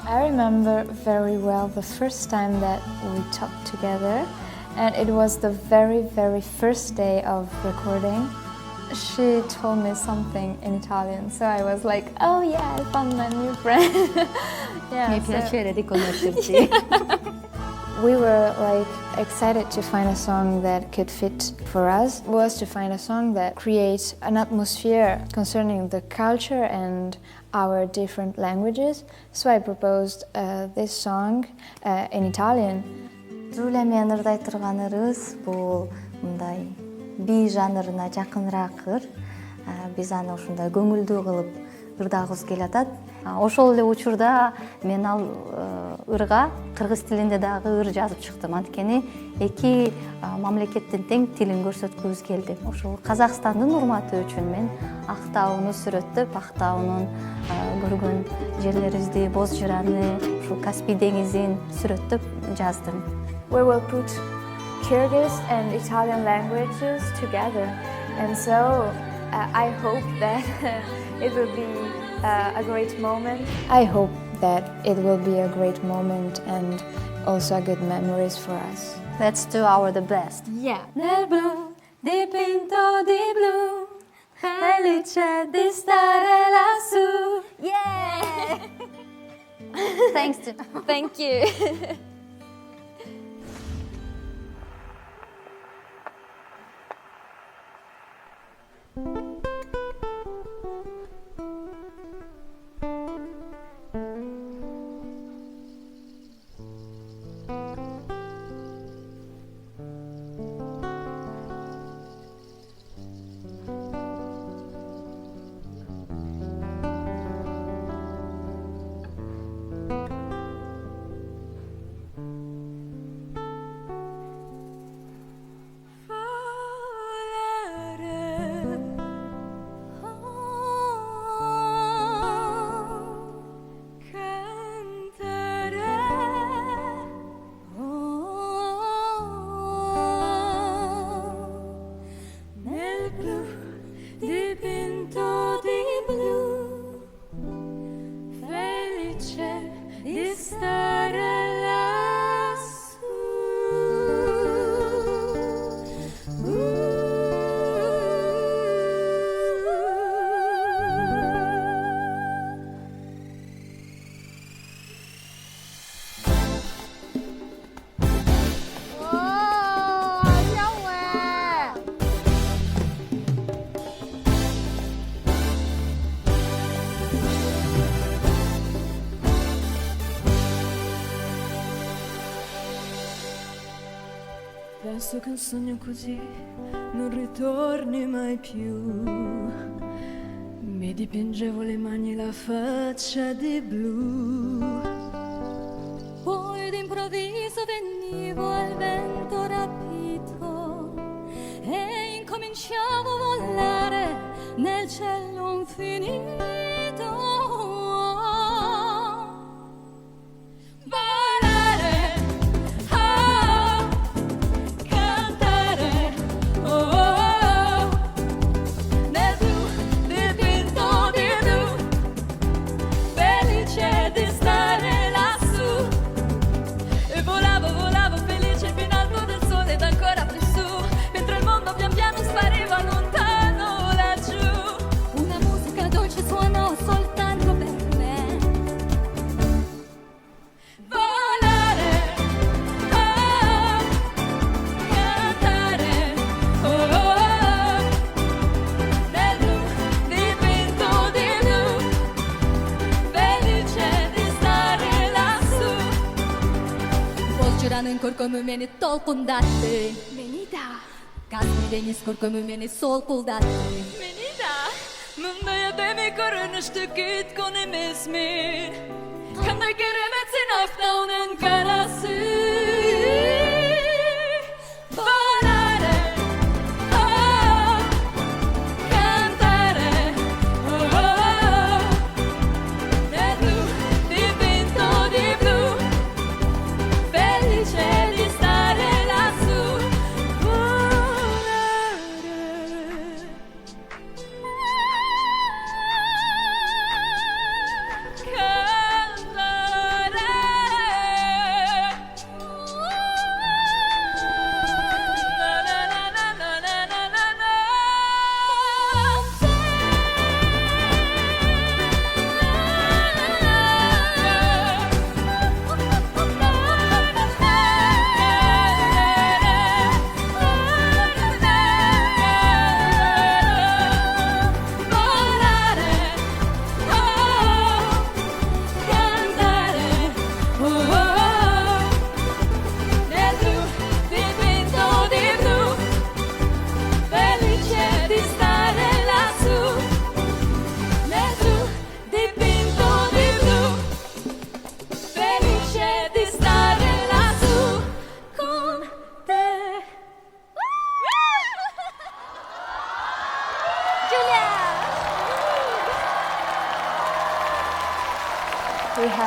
I remember very well the first time that we talked together, and it was the very, very first day of recording. She told me something in Italian, so I was like, oh yeah, I found my new friend. Mi piacere di conoscerti. We were like excited to find a song that could fit for us, was to find a song that creates an atmosphere concerning the culture and our different languages. So I proposed this song in Italian. Джулия менен ырдай турган ырыбыз бул мындай би жанрына жакыныраак ыр. Биз аны ушундай көңүлдүү кылып ырдагыбыз келатат. Ошол эле учурда мен ал ырга кыргыз тилинде дагы ыр жазып чыктым. Анткени эки мамлекеттин тең тилин көрсөткүбүз келди. Ошол Казакстандын урматы үчүн мен Актауну сүрөттөп, Актаунун көргөн жерлерибизди, Боз жыраны, ушул Каспий деңизин сүрөттөп жаздым. We will put Kyrgyz and Italian languages together, and so I hope that it will be a great moment. I hope that it will be a great moment and also good memories for us. Let's do our the best. Yeah. Nel blu dipinto di blu, felice di stare lassù. Yeah. Thanks. Thank you. Penso che un sogno così non ritorni mai più. Mi dipingevo le mani e la faccia di blu. Poi d'improvviso venivo al vento rapito e incominciavo a volare nel cielo infinito. Korkumumeni толкундатты. Мени да. Газны деңиз көркөмүмени солкулдатты. Мени да. Мындай эдеми көрүнүштү күткөн эмесмин. Кандай кереметсин Актаунун карасы.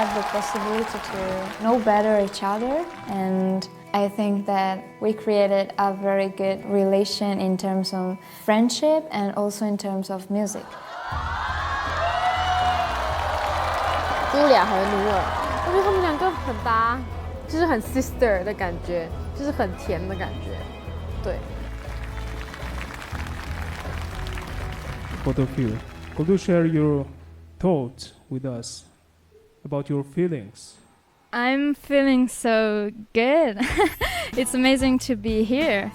have the possibility to know better each other, and I think that we created a very good relation in terms of friendship and also in terms of music. 茱莉亚和努尔，我觉得他们两个很搭，就是很 sister 的感觉，就是很甜的感觉，对。Both of you, could you share your thoughts with us about your feelings? I'm feeling so good. It's amazing to be here.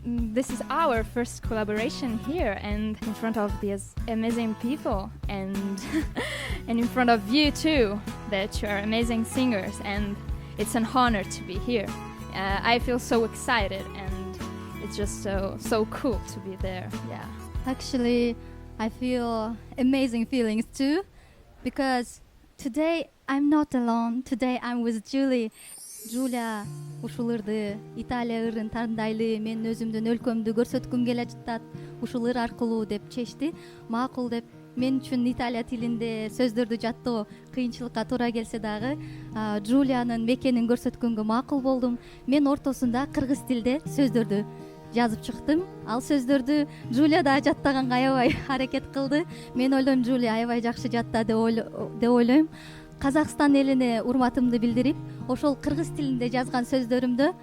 This is our first collaboration here and in front of these amazing people and and in front of you too, that you are amazing singers, and it's an honor to be here. I feel so excited and it's just so cool to be there. Yeah. Actually, I feel amazing feelings too, because today I'm not alone. Today I'm with Julie. Джулия ушул ырды Италия ырын тандайлы, мен өзүмдүн өлкөмдү көрсөткүм келе жатат ушул ыр аркылуу деп чечти. Макул деп, мен үчүн Италия тилинде сөздөрдү жаттоо кыйынчылыкка туура келсе дагы, Джулиянын мекенин көрсөткөнгө макул болдум. Мен ортосунда кыргыз тилде сөздөрдү жазып чыктым. Ал сөздөрдү Джулия да жаттаганга аябай аракет кылды. Мен ойлойм, Джулия аябай жакшы жаттады деп ойлойм. Казакстан элине урматымды билдирип, ошол кыргыз тилинде жазган сөздөрүмдү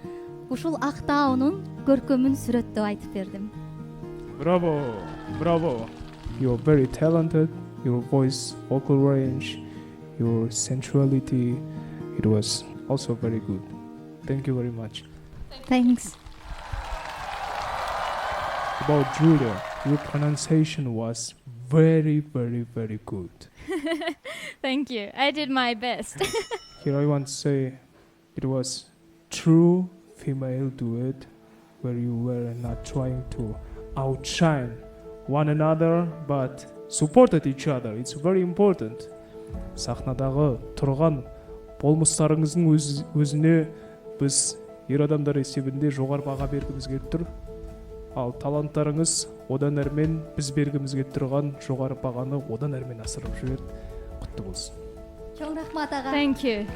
ушул ак таунун көркөмүн сүрөттөп айтып бердим. Bravo, bravo. You're very talented. Your voice, vocal range, your sensuality, it was also very good. Thank you very much. Thanks. About Julia, your pronunciation was very, very, very good. Thank you. I did my best. Here I want to say it was true female duet where you were not trying to outshine one another but supported each other. It's very important. Сахнадагы турган болмуштарыңыздын өзүнө биз ер адамдар эсебинде жогору бага бергибиз келип тур. Ал таланттарыңыз одан әрмен біз бергімізге тұрған жоғары бағаны одан әрмен асырып жіберді. Құтты болсын. Чоң рахмат ага. Thank you.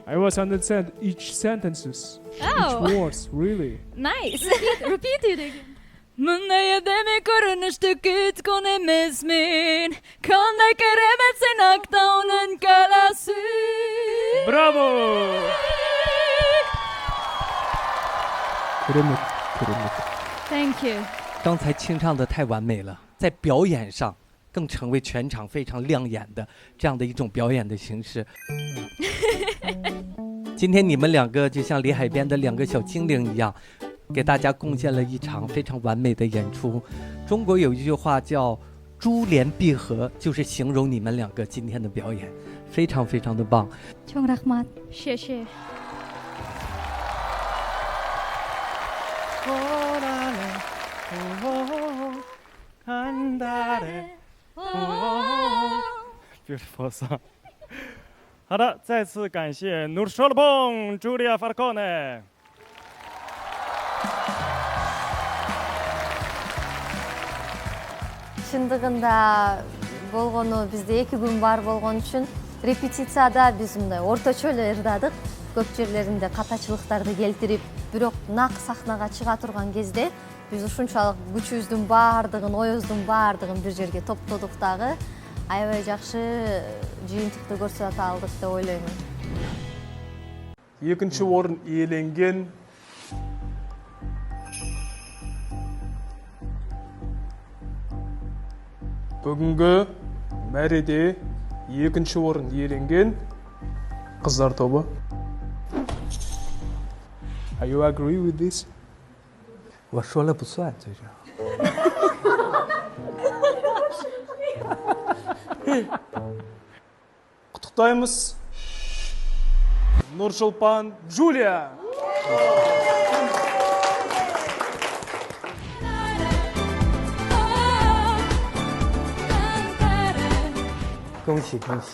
I was understand each sentences, each words, really. Nice. Repeat it again. Мындай эдеме көрүнүштү күткөн эмесмин. Кандай керемет сен ак таунун каласы. Браво! Керемет, керемет. Thank you. 刚才清唱的太完美了，在表演上更成为全场非常亮眼的这样的一种表演的形式。今天你们两个就像离海边的两个小精灵一样，给大家贡献了一场非常完美的演出。中国有一句话叫珠联璧合，就是形容你们两个今天的表演，非常非常的棒。 чоң рахмат. 谢谢。 Beautiful song. 好的，再次感谢 Nур Чолпон Джулия Фальконе。 Чындыгында болгону бизде 2 күн бар болгон үчүн репетицияда биз мындай орточо эле ырдадык. Көп жерлеринде катачылыктарды келтирип, бирок нак сахнага чыга турган кезде биз ушунчалык күчүбүздүн баардыгын, оюбуздун баардыгын бир жерге топтодук дагы. Аябай жакшы жыйынтыкты көрсөтө алдык деп ойлойм. Екінші орын иеленген бүгінгі мәреде екінші орын иеленген қыздар тобы. Are you agree with this? 我说了不算，这是。құттықтаймыз. Нур Чолпон Джулия.恭喜恭喜。